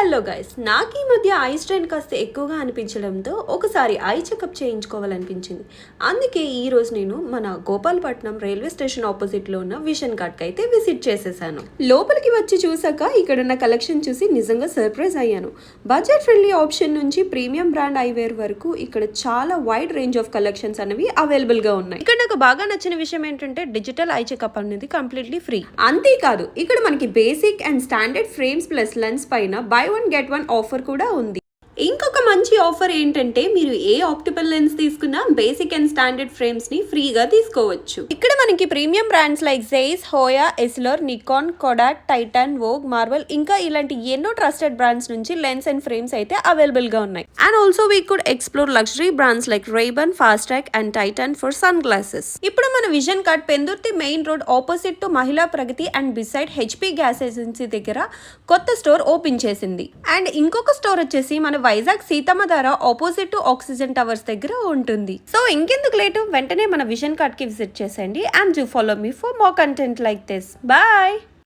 Hello guys, నాకు ఈ మధ్య ఐ స్ట్రెయిన్ కాస్త ఎక్కువగా అనిపించడంతో ఒకసారి ఐ చెకప్ చేయించుకోవాలనిపించింది. అందుకే ఈ రోజు నేను మన గోపాలపట్నం రైల్వే స్టేషన్ ఆపోజిట్లో ఉన్న విజన్ కార్డ్కి అయితే విజిట్ చేసేసాను. లోపలికి వచ్చి చూసాక ఇక్కడున్న కలెక్షన్ చూసి నిజంగా సర్ప్రైజ్ అయ్యాను. బడ్జెట్ ఫ్రెండ్లీ ఆప్షన్ నుంచి ప్రీమియం బ్రాండ్ ఐవేర్ వరకు ఇక్కడ చాలా వైడ్ రేంజ్ ఆఫ్ కలెక్షన్స్ అనేవి అవైలబుల్ గా ఉన్నాయి. ఇక్కడ నాకు బాగా నచ్చిన విషయం ఏంటంటే డిజిటల్ ఐ చెకప్ అనేది కంప్లీట్లీ ఫ్రీ. అంతేకాదు ఇక్కడ మనకి basic and standard frames plus lens పైన buy one get one offer కూడా ఉంది. ఇంకొక మంచి ఆఫర్ ఏంటంటే మీరు ఏ ఆప్టికల్ లెన్స్ తీసుకున్నా బేసిక్ అండ్ స్టాండర్డ్ ఫ్రేమ్స్ ని ఫ్రీగా తీసుకోవచ్చు. ఇక్కడ మనకి premium brands like Zeiss, Hoya, Essilor, Nikon, Kodak, Titan, Vogue, Marvel ఇంకా ఇలాంటి ఎన్నో ట్రస్టెడ్ బ్రాండ్స్ నుంచి లెన్స్ అండ్ ఫ్రేమ్స్ అయితే అవైలబుల్ గా ఉన్నాయి. And also we could explore luxury brands like Ray Ban, Fastrack and Titan for sun glasses. ఇప్పుడు మన vision card Pendurthi main road opposite to Mahila Pragathi and beside HP gas agency దగ్గర కొత్త store open చేసింది. అండ్ ఇంకొక స్టోర్ వచ్చేసి మన Vizag Seethammadhara opposite to oxygen towers దగ్గర ఉంటుంది. సో ఇంకెందుకు లేటు, వెంటనే మన విజన్ కార్డ్ కి విజిట్ చేసేయండి. And do follow me for more content like this. Bye.